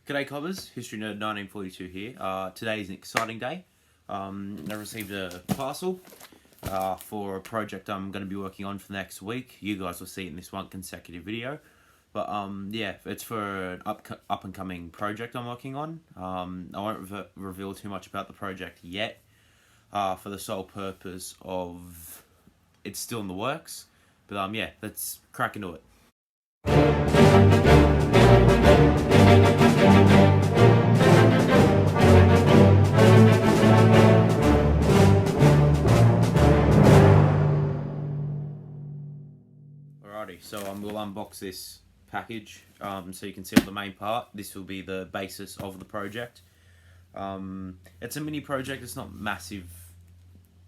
G'day Cobbers, History Nerd 1942 here. Today is an exciting day. I received a parcel for a project I'm going to be working on for the next week. You guys will see it in this one consecutive video. But yeah, it's for an up and coming project I'm working on. I won't reveal too much about the project yet, for the sole purpose of it's still in the works. But yeah, let's crack into it. Alrighty, so we'll unbox this package so you can see the main part. This will be the basis of the project. It's a mini project, it's not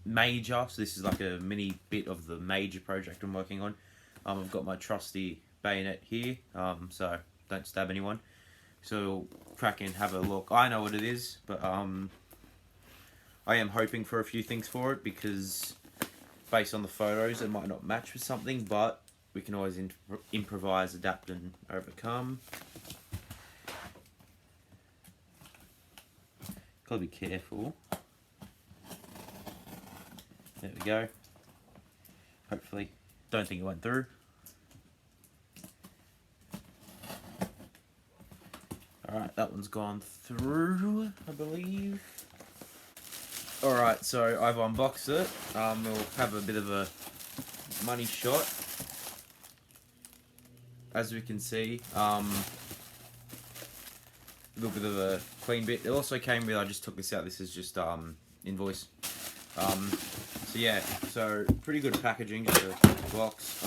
major, so this is like a mini bit of the major project I'm working on. I've got my trusty bayonet here, so don't stab anyone. So crack in, have a look. I know what it is, but I am hoping for a few things for it, because based on the photos it might not match with something, but we can always improvise, adapt and overcome. Gotta be careful. There we go. Hopefully. Don't think it went through. Alright, that one's gone through, I believe. Alright, so I've unboxed it. We'll have a bit of a money shot. As we can see, a little bit of a clean bit. It also came with, I just took this out, this is just invoice. So yeah, so pretty good packaging, just a box.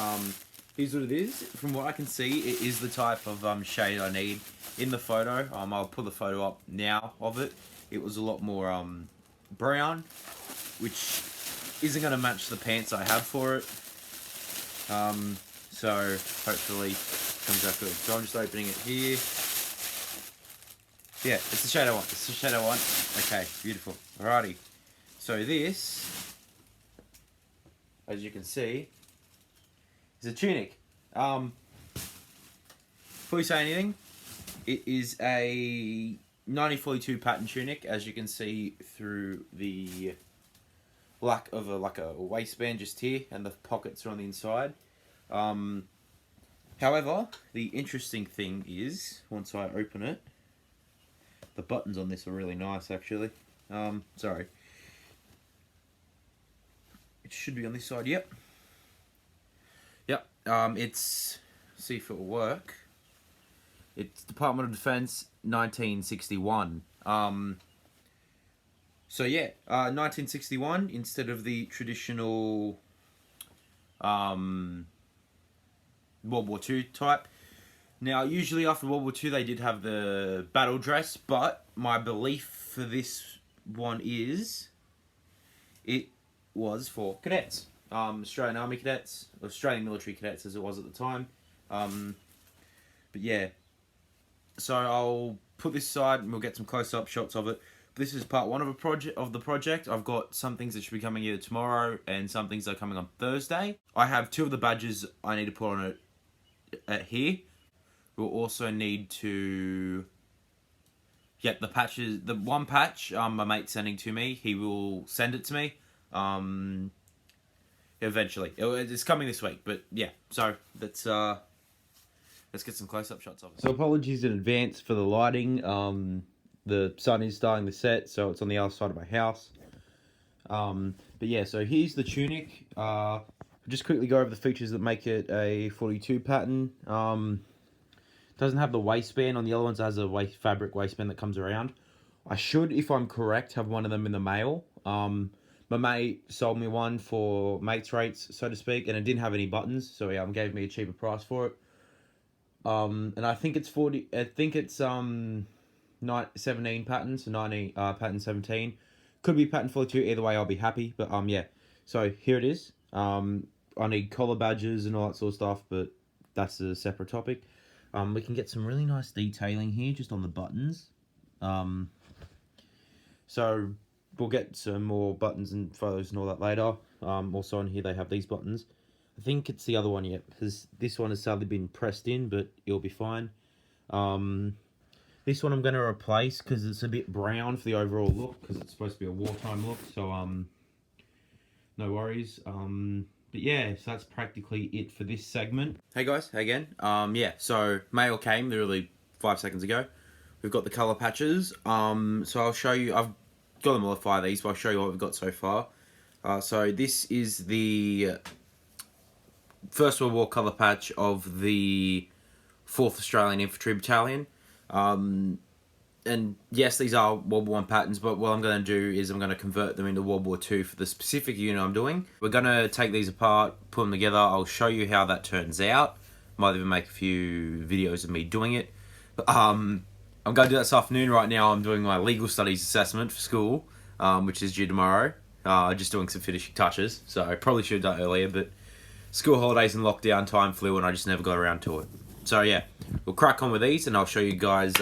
Here's what it is. From what I can see, it is the type of shade I need in the photo. I'll put the photo up now of it. It was a lot more brown, which isn't going to match the pants I have for it. So hopefully it comes out good. So I'm just opening it here. Yeah, it's the shade I want. It's the shade I want. Okay, beautiful. Alrighty. So this, as you can see, is a tunic. Before you say anything, it is a 1942 pattern tunic, as you can see through the lack of a waistband just here, and the pockets are on the inside. However, the interesting thing is, once I open it, the buttons on this are really nice actually. Sorry. It should be on this side, yep. Yep, it's, see if it will work. It's Department of Defense 1961. So yeah, 1961 instead of the traditional World War II type. Now, usually after World War II they did have the battle dress, but my belief for this one is it was for cadets. Australian Army cadets, Australian military cadets as it was at the time. But yeah, so I'll put this aside and we'll get some close-up shots of it. This is part one of the project. I've got some things that should be coming either tomorrow and some things that are coming on Thursday. I have two of the badges I need to put on it here. We'll also need to get the patches. The one patch my mate's sending to me, he will send it to me eventually. It's coming this week, but yeah. So let's get some close-up shots of it. So apologies in advance for the lighting. The sun is starting to set, so it's on the other side of my house. But yeah, so here's the tunic. Just quickly go over the features that make it a 42 pattern. Doesn't have the waistband. On the other ones, it has a fabric waistband that comes around. I should, if I'm correct, have one of them in the mail. My mate sold me one for mate's rates, so to speak, and it didn't have any buttons, so yeah, gave me a cheaper price for it. And I think it's 17 patterns, so 90 pattern 17. Could be pattern 42. Either way, I'll be happy. But yeah. So here it is. I need collar badges and all that sort of stuff, but that's a separate topic. We can get some really nice detailing here, just on the buttons. So we'll get some more buttons and photos and all that later. Also on here they have these buttons. I think it's the other one yet, because this one has sadly been pressed in, but it'll be fine. This one I'm going to replace because it's a bit brown for the overall look, because it's supposed to be a wartime look, so no worries. But yeah, so that's practically it for this segment. Hey guys, hey again. Yeah, so mail came literally 5 seconds ago. We've got the colour patches. So I'll show you, I've got to modify these, but I'll show you what we've got so far. So this is the First World War colour patch of the 4th Australian Infantry Battalion. And yes, these are World War I patterns, but what I'm going to do is I'm going to convert them into World War II for the specific unit I'm doing. We're going to take these apart, put them together. I'll show you how that turns out. Might even make a few videos of me doing it. But, I'm going to do that this afternoon. Right now I'm doing my legal studies assessment for school, which is due tomorrow. Just doing some finishing touches, so I probably should have done it earlier, but school holidays and lockdown time flew and I just never got around to it. So yeah, we'll crack on with these and I'll show you guys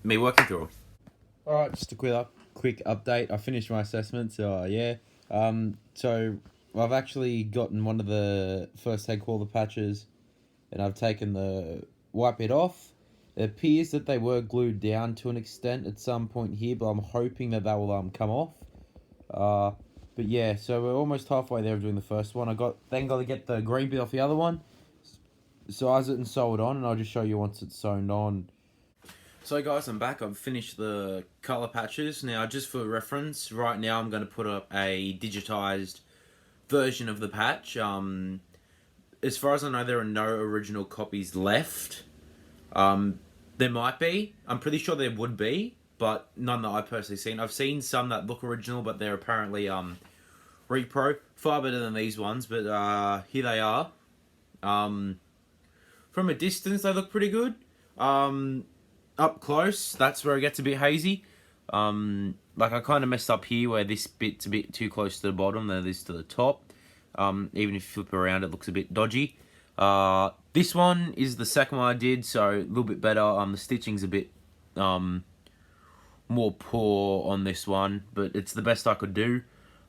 me working through them. Alright, just a quick update. I finished my assessment, so yeah. So I've actually gotten one of the first head quarter patches and I've taken the white bit off. It appears that they were glued down to an extent at some point here, but I'm hoping that will come off. But yeah, so we're almost halfway there of doing the first one. Then got to get the green bit off the other one, size it and sew it on, and I'll just show you once it's sewn on. So guys, I'm back. I've finished the colour patches. Now, just for reference, right now I'm going to put up a digitised version of the patch. As far as I know, there are no original copies left. There might be. I'm pretty sure there would be, but none that I've personally seen. I've seen some that look original, but they're apparently repro. Far better than these ones, but here they are. From a distance, they look pretty good. Up close, that's where it gets a bit hazy. Like I kind of messed up here where this bit's a bit too close to the bottom than it is to the top. Even if you flip around, it looks a bit dodgy. This one is the second one I did, so a little bit better. The stitching's a bit more poor on this one, but it's the best I could do.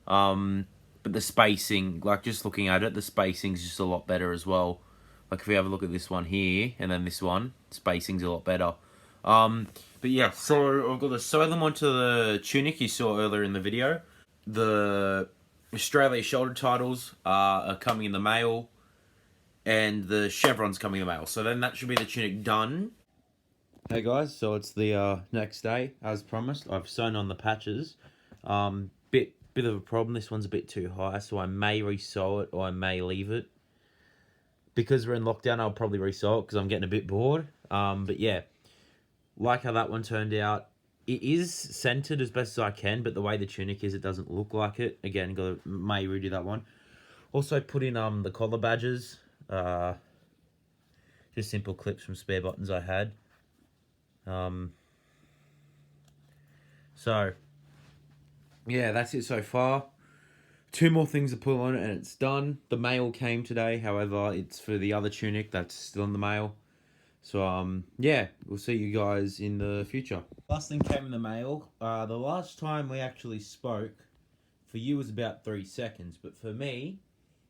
But the spacing, like just looking at it, the spacing's just a lot better as well. Like if we have a look at this one here, and then this one, spacing's a lot better. But yeah, so I've got to sew them onto the tunic you saw earlier in the video. The Australia shoulder titles are coming in the mail, and the chevron's coming in the mail. So then that should be the tunic done. Hey guys, so it's the next day, as promised. I've sewn on the patches. Bit of a problem. This one's a bit too high, so I may re-sew it or I may leave it. Because we're in lockdown, I'll probably re-sew it because I'm getting a bit bored. But yeah, like how that one turned out. It is centered as best as I can, but the way the tunic is, it doesn't look like it. Again, may redo that one. Also put in the collar badges. Just simple clips from spare buttons I had. So yeah, that's it so far. 2 more things to put on it and it's done. The mail came today, however, it's for the other tunic that's still in the mail. So yeah, we'll see you guys in the future. Last thing came in the mail. The last time we actually spoke, for you was about 3 seconds, but for me,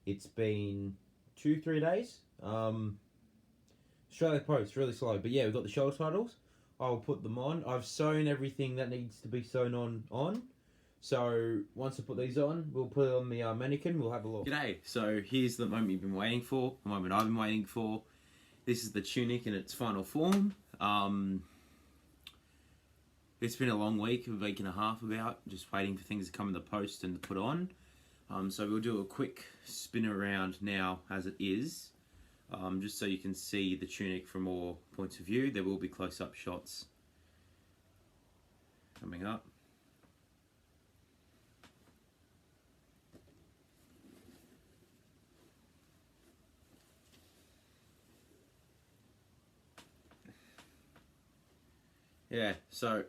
it's been 2-3 days. Australia Post, really slow. But yeah, we've got the shoulder titles. I'll put them on. I've sewn everything that needs to be sewn on. So once I put these on, we'll put it on the mannequin. We'll have a look. G'day. So here's the moment you've been waiting for. The moment I've been waiting for. This is the tunic in its final form. It's been a long week, a week and a half about, just waiting for things to come in the post and to put on. So we'll do a quick spin around now as it is. Just so you can see the tunic from all points of view. There will be close-up shots coming up. Yeah, so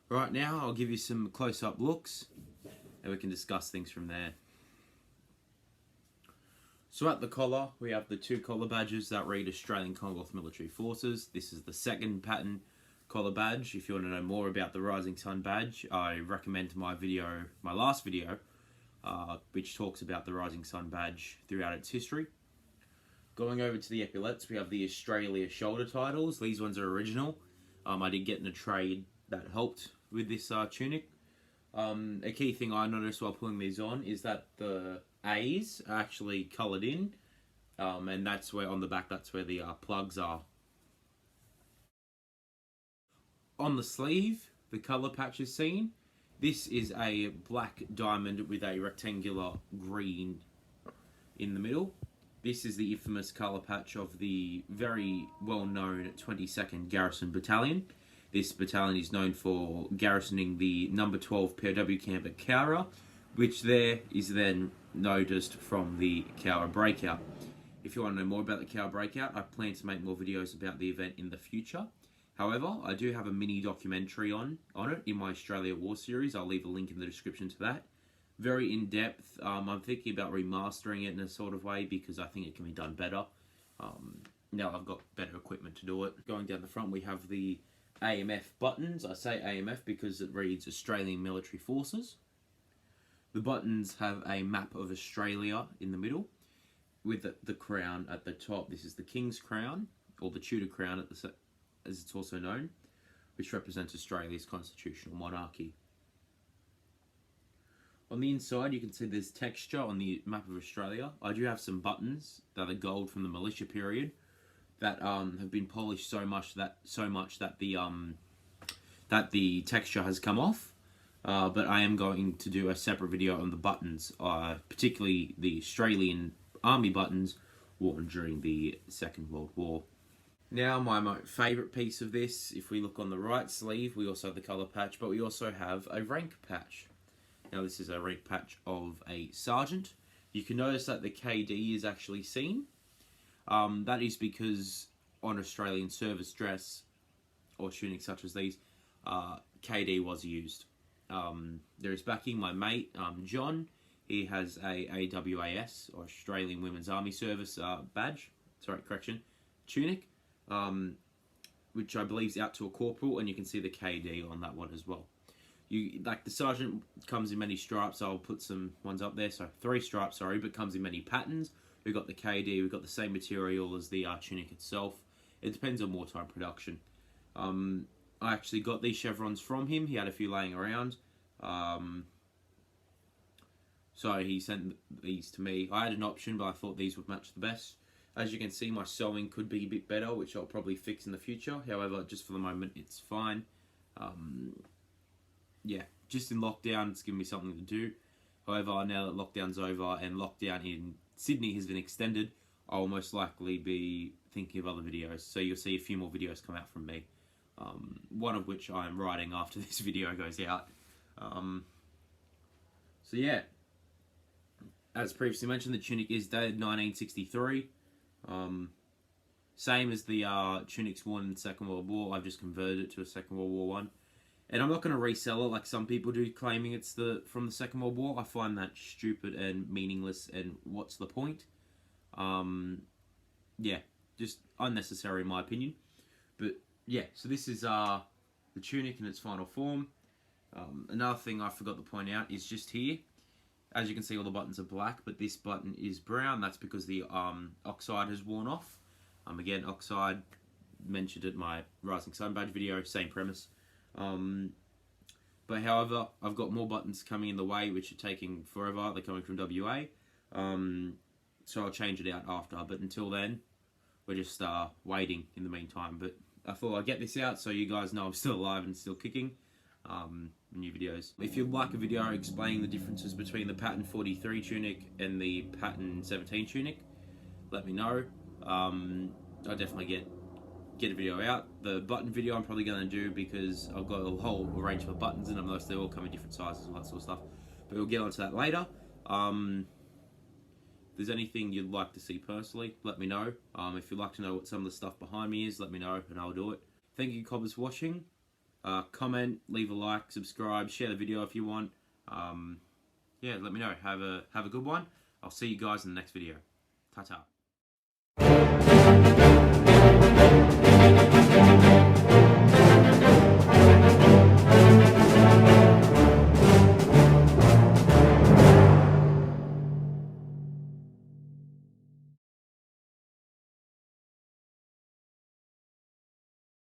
right now I'll give you some close-up looks and we can discuss things from there. So at the collar, we have the 2 collar badges that read Australian Commonwealth Military Forces. This is the second pattern collar badge. If you want to know more about the Rising Sun badge, I recommend my last video, which talks about the Rising Sun badge throughout its history. Going over to the epaulettes, we have the Australia shoulder titles. These ones are original. I did get in a trade that helped with this tunic. A key thing I noticed while pulling these on is that the A's are actually coloured in, and that's where on the back, that's where the plugs are. On the sleeve, the colour patch is seen. This is a black diamond with a rectangular green in the middle. This is the infamous colour patch of the very well-known 22nd Garrison Battalion. This battalion is known for garrisoning the number 12 POW camp at Cowra, which there is then noticed from the Cowra breakout. If you want to know more about the Cowra breakout, I plan to make more videos about the event in the future. However, I do have a mini documentary on it in my Australia War series. I'll leave a link in the description to that. Very in-depth. I'm thinking about remastering it in a sort of way because I think it can be done better. Now I've got better equipment to do it. Going down the front, we have the AMF buttons. I say AMF because it reads Australian Military Forces. The buttons have a map of Australia in the middle with the crown at the top. This is the King's Crown, or the Tudor Crown as it's also known, which represents Australia's constitutional monarchy. On the inside, you can see there's texture on the map of Australia. I do have some buttons that are gold from the militia period that have been polished so much that the texture has come off. But I am going to do a separate video on the buttons, particularly the Australian Army buttons worn during the Second World War. Now, my favourite piece of this, if we look on the right sleeve, we also have the colour patch, but we also have a rank patch. Now, this is a rank patch of a sergeant. You can notice that the KD is actually seen. That is because on Australian service dress, or tunics such as these, KD was used. There is backing my mate, John. He has a AWAS, or Australian Women's Army Service tunic. Which I believe is out to a corporal, and you can see the KD on that one as well. Like the sergeant comes in many stripes. I'll put some ones up there. So 3 stripes, sorry, but comes in many patterns. We've got the KD. We've got the same material as the tunic itself. It depends on wartime production. I actually got these chevrons from him. He had a few laying around. So he sent these to me. I had an option, but I thought these would match the best. As you can see, my sewing could be a bit better, which I'll probably fix in the future. However, just for the moment, it's fine. Yeah, just in lockdown, it's given me something to do. However, now that lockdown's over and lockdown in Sydney has been extended, I'll most likely be thinking of other videos. So you'll see a few more videos come out from me. One of which I'm writing after this video goes out. So yeah, as previously mentioned, the tunic is dated 1963. Same as the tunics worn in the Second World War. I've just converted it to a Second World War one. And I'm not going to resell it like some people do, claiming it's from the Second World War. I find that stupid and meaningless, and what's the point? Yeah, just unnecessary in my opinion. But yeah, so this is the tunic in its final form. Another thing I forgot to point out is just here. As you can see, all the buttons are black, but this button is brown. That's because the oxide has worn off. Again, oxide, mentioned it in my Rising Sun badge video, same premise. But however, I've got more buttons coming in the way, which are taking forever. They're coming from WA. So I'll change it out after. But until then, we're just waiting in the meantime. But I thought I'd get this out so you guys know I'm still alive and still kicking. New videos. If you'd like a video explaining the differences between the Pattern 43 tunic and the Pattern 17 tunic, let me know. I'll definitely get a video out. The button video I'm probably going to do because I've got a whole range of buttons and they all come in different sizes and all that sort of stuff. But we'll get onto that later. If there's anything you'd like to see personally, let me know. If you'd like to know what some of the stuff behind me is, let me know and I'll do it. Thank you, cobbers, for watching. Comment, leave a like, subscribe, share the video if you want. Yeah, let me know. Have a good one. I'll see you guys in the next video. Ta-ta.